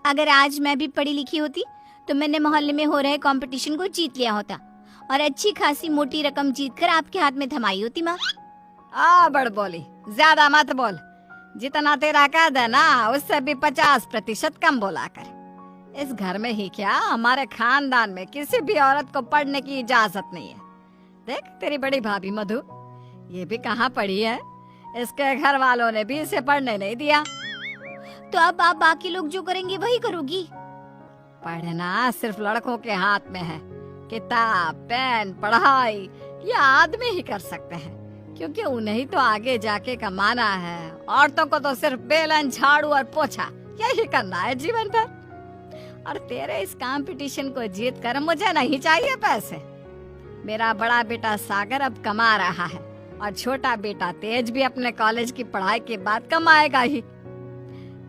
अगर आज मैं भी पढ़ी लिखी होती तो मैंने मोहल्ले में हो रहे कंपटीशन को जीत लिया होता और अच्छी खासी मोटी रकम जीतकर आपके हाथ में थमाई होती माँ। बड़ बोली, ज्यादा मत बोल। जितना तेरा कद है ना उससे भी 50% कम बोला कर। इस घर में ही क्या, हमारे खानदान में किसी भी औरत को पढ़ने की इजाजत नहीं है। देख तेरी बड़ी भाभी मधु, ये भी कहाँ पढ़ी है, इसके घर वालों ने भी इसे पढ़ने नहीं दिया। तो अब आप बाकी लोग जो करेंगे वही करोगी? पढ़ना सिर्फ लड़कों के हाथ में है। किताब, पेन, पढ़ाई ये आदमी ही कर सकते हैं, क्योंकि उन्हें ही तो आगे जाके कमाना है। औरतों को तो सिर्फ बेलन, झाड़ू और पोछा यही करना है जीवन भर। और तेरे इस कंपटीशन को जीत कर मुझे नहीं चाहिए पैसे। मेरा बड़ा बेटा सागर अब कमा रहा है और छोटा बेटा तेज भी अपने कॉलेज की पढ़ाई के बाद कमाएगा ही।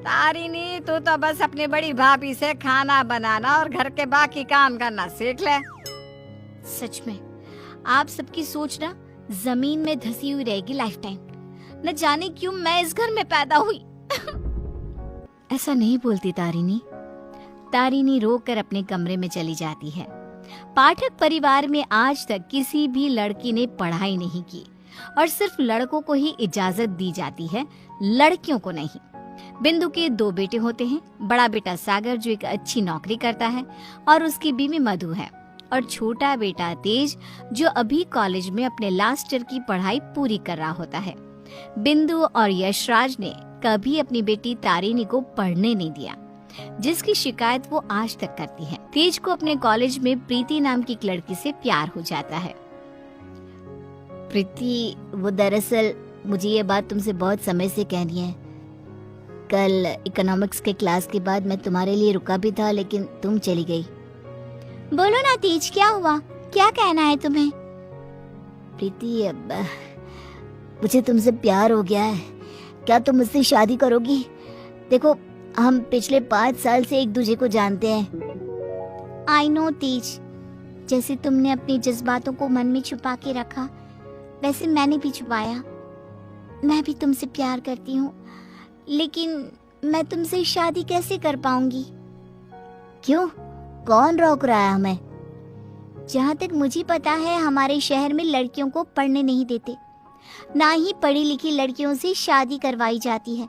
तारिणी, तू तो बस अपनी बड़ी भाभी से खाना बनाना और घर के बाकी काम करना सीख ले। सच में आप सबकी सोच ना जमीन में धसी हुई रहेगी लाइफ टाइम। न जाने क्यों मैं इस घर में पैदा हुई। ऐसा नहीं बोलती तारिणी। तारिणी रोकर अपने कमरे में चली जाती है। पाठक परिवार में आज तक किसी भी लड़की ने पढ़ाई नहीं की और सिर्फ लड़कों को ही इजाजत दी जाती है, लड़कियों को नहीं। बिंदु के 2 बेटे होते हैं। बड़ा बेटा सागर जो एक अच्छी नौकरी करता है और उसकी बीवी मधु है, और छोटा बेटा तेज जो अभी कॉलेज में अपने लास्ट ईयर की पढ़ाई पूरी कर रहा होता है। बिंदु और यशराज ने कभी अपनी बेटी तारिणी को पढ़ने नहीं दिया, जिसकी शिकायत वो आज तक करती है। तेज को अपने कॉलेज में प्रीति नाम की एक लड़की से प्यार हो जाता है। प्रीति, वो दरअसल मुझे ये बात तुमसे बहुत समय से कहनी है। कल इकोनॉमिक्स के क्लास के बाद मैं तुम्हारे लिए रुका भी था, लेकिन तुम चली गई। बोलो ना तेज, क्या हुआ? क्या कहना है तुम्हें? प्रीति, अब मुझे तुमसे प्यार हो गया है। क्या तुम मुझसे शादी करोगी? देखो, हम पिछले 5 साल से एक दूसरे को जानते हैं। आई नो तेज, जैसे तुमने अपने जज्बातों को मन में छुपा के रखा, वैसे मैंने भी छुपाया। मैं भी तुमसे प्यार करती हूँ, लेकिन मैं तुमसे शादी कैसे कर पाऊंगी? क्यों? कौन रोक रहा है हमें? जहाँ तक मुझे पता है, हमारे शहर में लड़कियों को पढ़ने नहीं देते, ना ही पढ़ी लिखी लड़कियों से शादी करवाई जाती है।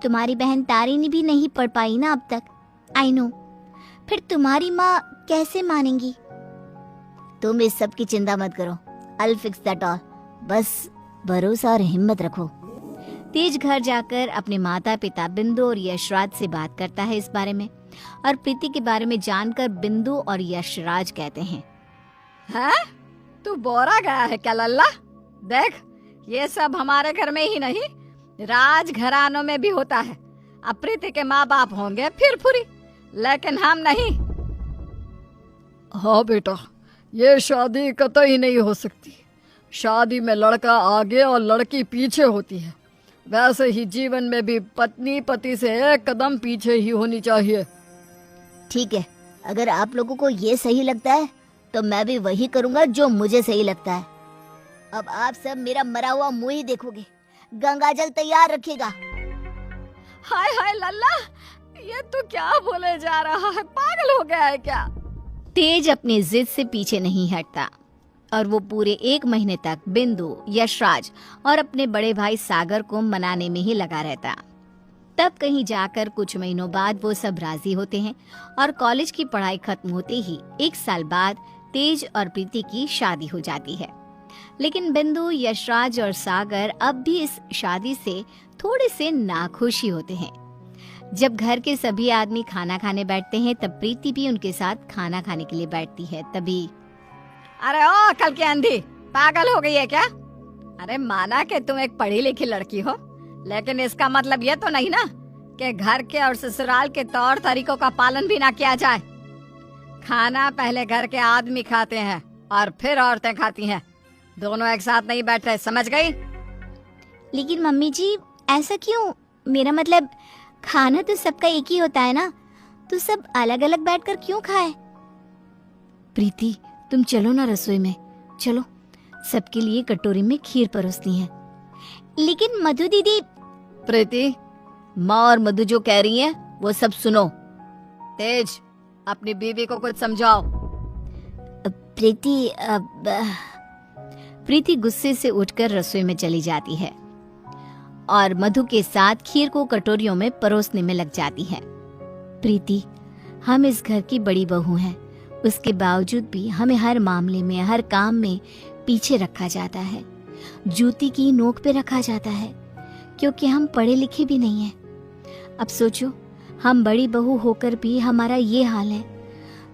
तुम्हारी बहन तारिणी भी नहीं पढ़ पाई ना अब तक। I know. फिर तुम्हारी माँ कैसे मानेंगी? तुम इस सब की चिंता मत करो, I'll fix that all। बस भरोसा और हिम्मत रखो। तेज घर जाकर अपने माता पिता बिंदु और यशराज से बात करता है इस बारे में, और प्रीति के बारे में जानकर बिंदु और यशराज कहते हैं, हैं? तू बोरा गया है क्या लल्ला? देख, ये सब हमारे घर में ही नहीं, राज घरानों में भी होता है। अब प्रीति के माँ बाप होंगे फिर फुरी, लेकिन हम नहीं। हाँ बेटा, ये शादी कतई नहीं हो सकती। शादी में लड़का आगे और लड़की पीछे होती है। वैसे ही जीवन में भी पत्नी पति से एक कदम पीछे ही होनी चाहिए। ठीक है, अगर आप लोगों को ये सही लगता है तो मैं भी वही करूंगा जो मुझे सही लगता है। अब आप सब मेरा मरा हुआ मुंह ही देखोगे। गंगाजल तैयार रखिएगा। हाय हाय लल्ला, ये तू क्या बोले जा रहा है? पागल हो गया है क्या? तेज अपनी जिद से पीछे नहीं हटता और वो पूरे 1 महीने तक बिंदु, यशराज और अपने बड़े भाई सागर को मनाने में ही लगा रहता। तब कहीं जाकर कुछ महीनों बाद वो सब राजी होते हैं और कॉलेज की पढ़ाई खत्म होते ही 1 साल बाद तेज और प्रीति की शादी हो जाती है। लेकिन बिंदु, यशराज और सागर अब भी इस शादी से थोड़े से नाखुश ही होते हैं। जब घर के सभी आदमी खाना खाने बैठते हैं तब प्रीति भी उनके साथ खाना खाने के लिए बैठती है। तभी, अरे ओ कल की अंधी, पागल हो गई है क्या? अरे माना कि तुम एक पढ़ी लिखी लड़की हो, लेकिन इसका मतलब ये तो नहीं ना कि घर के और ससुराल के तौर तरीकों का पालन भी ना किया जाए। खाना पहले घर के आदमी खाते हैं और फिर औरतें खाती हैं, दोनों एक साथ नहीं बैठते, समझ गई? लेकिन मम्मी जी, ऐसा क्यों? मेरा मतलब खाना तो सबका एक ही होता है ना, तो सब अलग अलग बैठकर क्यों खाए? प्रीति, तुम चलो ना रसोई में, चलो, सबके लिए कटोरी में खीर परोसनी है। लेकिन मधु दीदी। प्रीति, माँ और मधु जो कह रही हैं वो सब सुनो तेज, अपनी बीवी को कुछ समझाओ। प्रीति गुस्से से उठकर रसोई में चली जाती है और मधु के साथ खीर को कटोरियों में परोसने में लग जाती है। प्रीति, हम इस घर की बड़ी बहू हैं, उसके बावजूद भी हमें हर मामले में, हर काम में पीछे रखा जाता है, जूती की नोक पे रखा जाता है, क्योंकि हम पढ़े लिखे भी नहीं हैं। अब सोचो, हम बड़ी बहू होकर भी हमारा ये हाल है,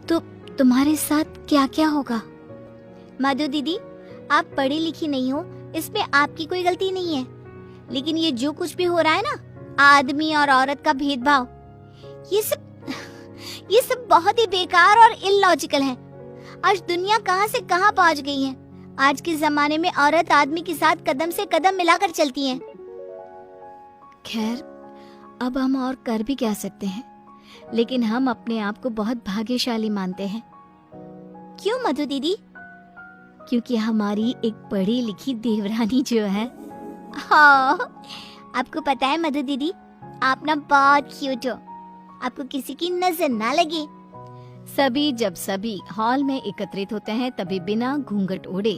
तो तुम्हारे साथ क्या क्या होगा। मधु दीदी, आप पढ़ी लिखी नहीं हो, इसमें आपकी कोई गलती नहीं है, लेकिन ये जो कुछ भी हो रहा है ना, आदमी और औरत का भेदभाव, ये सब बहुत ही बेकार और इलॉजिकल है। आज दुनिया कहां से कहां पहुंच गई है। आज के जमाने में औरत आदमी के साथ कदम से कदम मिलाकर चलती है। खैर, अब हम और कर भी क्या सकते हैं, लेकिन हम अपने आप को बहुत भाग्यशाली मानते हैं। क्यों मधु दीदी? क्योंकि हमारी एक पढ़ी लिखी देवरानी जो है। हाँ, आपको पता है मधु दीदी, आप ना बहुत क्यूट हो, आपको किसी की नजर ना लगे। जब सभी हॉल में एकत्रित होते हैं, तभी बिना घूंघट ओढ़े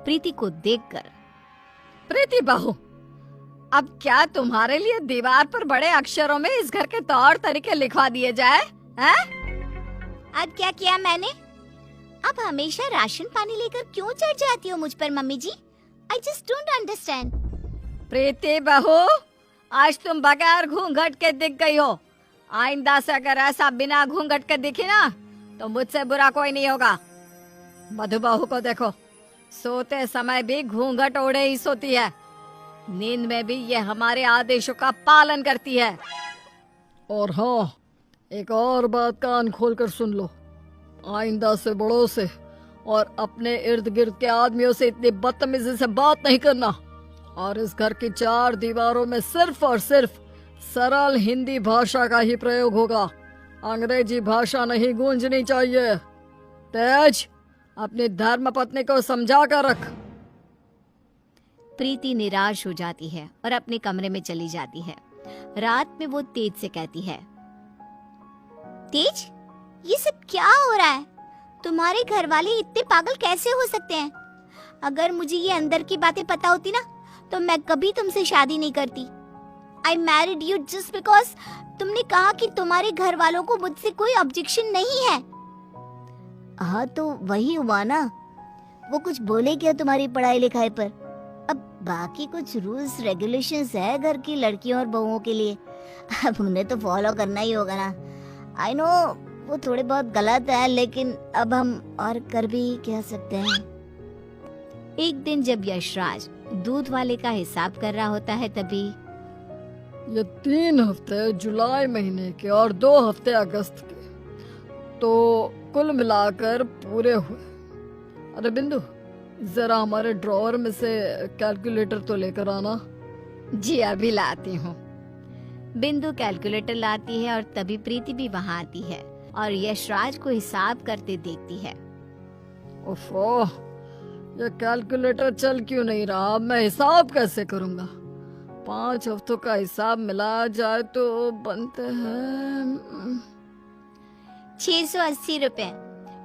प्रीति को देखकर, प्रीति बहू, अब क्या तुम्हारे लिए दीवार पर बड़े अक्षरों में इस घर के तौर तरीके लिखवा दिए जाए? हैं? अब क्या किया मैंने? आप हमेशा राशन पानी लेकर क्यों चढ़ जाती हो मुझ पर mummy ji? I just don't understand. Preeti बहू, आज तुम बगैर घूंघट के दिख गई हो। आइंदा से अगर ऐसा बिना घूंघट के दिखी ना, तो मुझसे बुरा कोई नहीं होगा। मधु बहू को देखो, सोते समय भी घूंघट ओढ़े ही सोती है, नींद में भी ये हमारे आदेशों का पालन करती है। और हाँ, एक और बात कान खोलकर सुन लो, आइंदा से बड़ों से और अपने इर्द गिर्द के आदमियों से इतनी बदतमीजी से बात नहीं करना, और इस घर की 4 दीवारों में सिर्फ और सिर्फ सरल हिंदी भाषा का ही प्रयोग होगा। अंग्रेजी भाषा नहीं गूंजनी चाहिए। तेज, अपनी धर्म पत्नी को समझा कर रख। प्रीति निराश हो जाती है और अपने कमरे में चली जाती है। रात में वो तेज से कहती है, तेज, ये सब क्या हो रहा है? तुम्हारे घर वाले इतने पागल कैसे हो सकते हैं? अगर मुझे ये अंदर की बातें पता होती ना, तो मैं कभी तुमसे शादी नहीं करती। I married you just because तुमने कहा कि तुम्हारे घर वालों को मुझसे कोई ऑब्जेक्शन नहीं है। हाँ, तो वही हुआ ना, वो कुछ बोले क्या तुम्हारी पढ़ाई लिखाई पर? अब बाकी कुछ रूल्स रेगुलेशंस है घर की लड़कियों और बहुओं के लिए, अब उन्हें तो फॉलो करना ही होगा ना। आई नो वो थोड़े बहुत गलत है, लेकिन अब हम और कर भी क्या सकते हैं। एक दिन जब यशराज दूध वाले का हिसाब कर रहा होता है, तभी ये 3 हफ्ते जुलाई महीने के और 2 हफ्ते अगस्त के, तो कुल मिलाकर पूरे हुए। अरे बिंदु, जरा हमारे ड्रॉअर में से कैलकुलेटर तो लेकर आना। जी अभी लाती हूँ। बिंदु कैलकुलेटर लाती है और तभी प्रीति भी वहाँ आती है और यशराज को हिसाब करते देखती है। ओफो, ये कैलकुलेटर चल क्यों नहीं रहा? मैं हिसाब कैसे करूँगा? 5 हफ्तों का हिसाब मिला जाए तो बनते हैं 680 रुपए,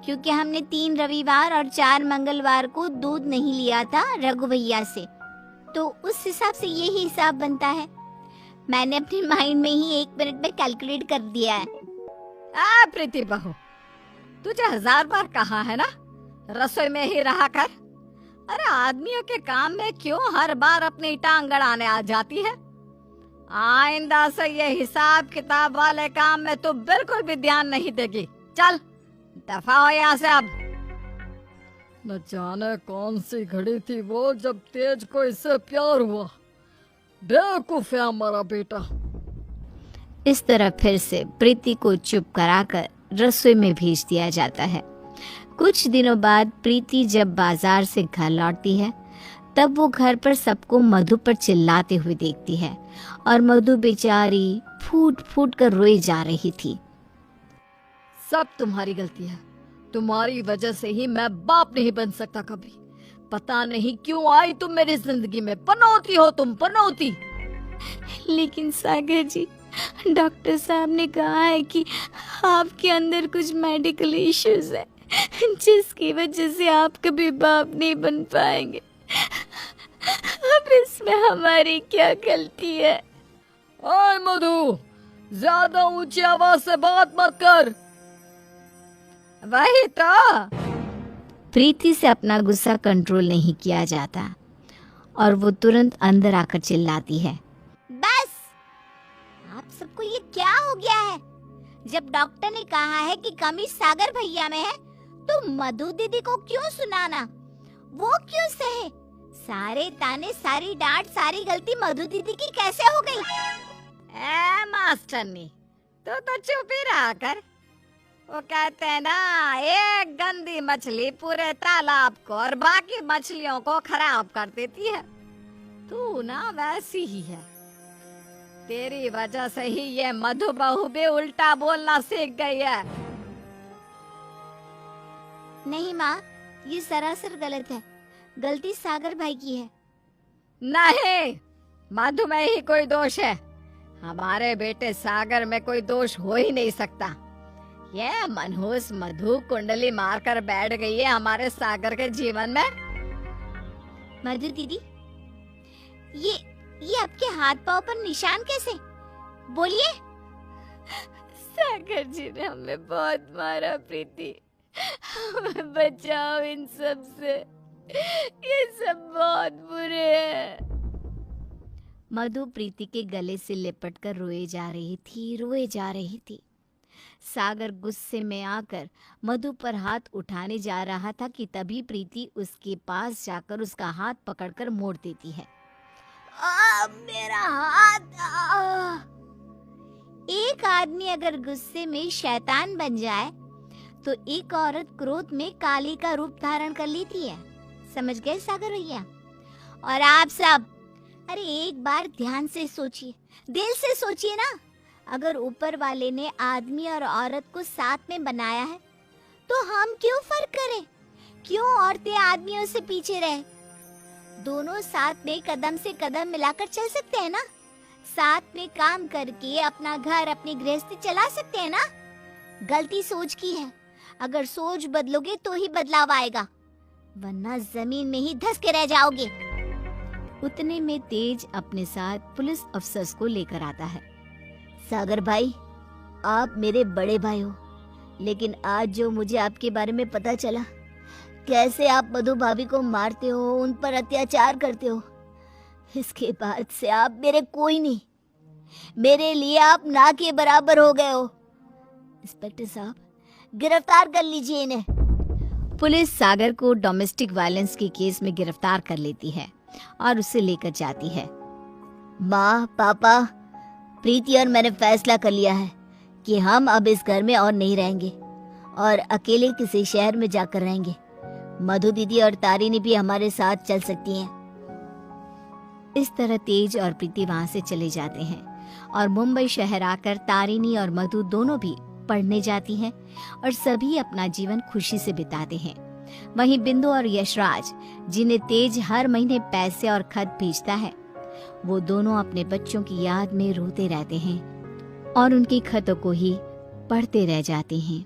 क्योंकि हमने 3 रविवार और 4 मंगलवार को दूध नहीं लिया था रघु भैया से, तो उस हिसाब से यही हिसाब बनता है। मैंने अपने माइंड में ही 1 मिनट में कैलकुलेट कर दिया है। प्रीति बहू, तुझे 1000 बार कहा है ना, रसोई में ही रहा कर। अरे आदमियों के काम में क्यों हर बार अपनी टांग अड़ाने आ जाती है? आइंदा से ये हिसाब किताब वाले काम में तो बिल्कुल भी ध्यान नहीं देगी। चल दफा हो यहाँ से अब। न जाने कौन सी घड़ी थी वो जब तेज को इससे प्यार हुआ। बेवकूफ है हमारा बेटा। इस तरह फिर से प्रीति को चुप कराकर रसोई में भेज दिया जाता है। कुछ दिनों बाद प्रीति जब बाजार से घर लौटती है, तब वो घर पर सबको मधु पर चिल्लाते हुए देखती है और मधु बेचारी फूट फूट कर रोई जा रही थी। सब तुम्हारी गलती है, तुम्हारी वजह से ही मैं बाप नहीं बन सकता कभी। पता नहीं क्यों आई तुम मेरी जिंदगी में, पनौती हो तुम, पनौती। लेकिन सागर जी, डॉक्टर साहब ने कहा है कि आपके अंदर कुछ मेडिकल इश्यूज है, जिसकी वजह से आप कभी बाप नहीं बन पाएंगे। अब इसमें हमारी क्या गलती है? ओए मधु, ज्यादा ऊंची आवाज से बात मत कर। वही तो। प्रीति से अपना गुस्सा कंट्रोल नहीं किया जाता और वो तुरंत अंदर आकर चिल्लाती है, बस! आप सबको ये क्या हो गया है? जब डॉक्टर ने कहा है कि कमी सागर भैया में है, तो मधु दीदी को क्यों सुनाना? वो क्यों सहे? सारे ताने, सारी डांट, सारी गलती मधु दीदी की कैसे हो गई? ए मास्टरनी, तो चुप ही रहा कर। वो कहते हैं ना, एक गंदी मछली पूरे तालाब को और बाकी मछलियों को खराब कर देती है। तू ना वैसी ही है। तेरी वजह से ही ये मधु बहू भी उल्टा बोलना सीख गई है। नहीं माँ, ये सरासर गलत है। गलती सागर भाई की है। नहीं, मधु में ही कोई दोष है। हमारे बेटे सागर में कोई दोष हो ही नहीं सकता। ये मनहूस मधु कुंडली मारकर बैठ गई है हमारे सागर के जीवन में। मधु दीदी, ये आपके हाथ पाँव पर निशान कैसे? बोलिए। सागर जी ने हमें बहुत मारा प्रीति, हमें बचाओ इन सब से। ये सब बहुत बुरे हैं। मधु प्रीति के गले से लिपटकर रोए जा रही थी। सागर गुस्से में आकर मधु पर हाथ उठाने जा रहा था कि तभी प्रीति उसके पास जाकर उसका हाथ पकड़कर मोड़ देती है। मेरा हाथ! एक आदमी अगर गुस्से में शैतान बन जाए तो एक औरत क्रोध में काली का रूप धारण कर लेती है। समझ गए सागर भैया? और आप सब, अरे एक बार ध्यान से सोचिए, दिल से सोचिए ना। अगर ऊपर वाले ने आदमी और औरत को साथ में बनाया है, तो हम क्यों फर्क करें? क्यों औरतें आदमियों से पीछे रहे? दोनों साथ में कदम से कदम मिलाकर चल सकते हैं ना। साथ में काम करके अपना घर, अपनी गृहस्थी चला सकते हैं ना। गलती सोच की है। अगर सोच बदलोगे तो ही बदलाव आएगा, वरना जमीन में ही धंस के रह जाओगे। उतने में तेज अपने साथ पुलिस अफसर्स को लेकर आता है। सागर भाई, आप मेरे बड़े भाई हो, लेकिन आज जो मुझे आपके बारे में पता चला, कैसे आप मधु भाभी को मारते हो, उन पर अत्याचार करते हो, इसके बाद से आप मेरे कोई नहीं। मेरे लिए आप ना के बराबर हो गए हो। इंस्पेक्टर साहब, गिरफ्तार कर लीजिए इन्हें। पुलिस सागर को डोमेस्टिक वायलेंस के केस में गिरफ्तार कर लेती है और उसे लेकर जाती है। माँ, पापा, प्रीति और मैंने फैसला कर लिया है कि हम अब इस घर में और नहीं रहेंगे और अकेले किसी शहर में जाकर रहेंगे। मधु दीदी और तारिनी भी हमारे साथ चल सकती हैं। इस तरह तेज और प्रीति वहां से चले जाते हैं और मुंबई शहर आकर तारिनी और मधु दोनों भी पढ़ने जाती हैं और सभी अपना जीवन खुशी से बिताते हैं। वहीं बिंदु और यशराज, जिन्हें तेज हर महीने पैसे और खत भेजता है, वो दोनों अपने बच्चों की याद में रोते रहते हैं और उनकी खतों को ही पढ़ते रह जाते हैं।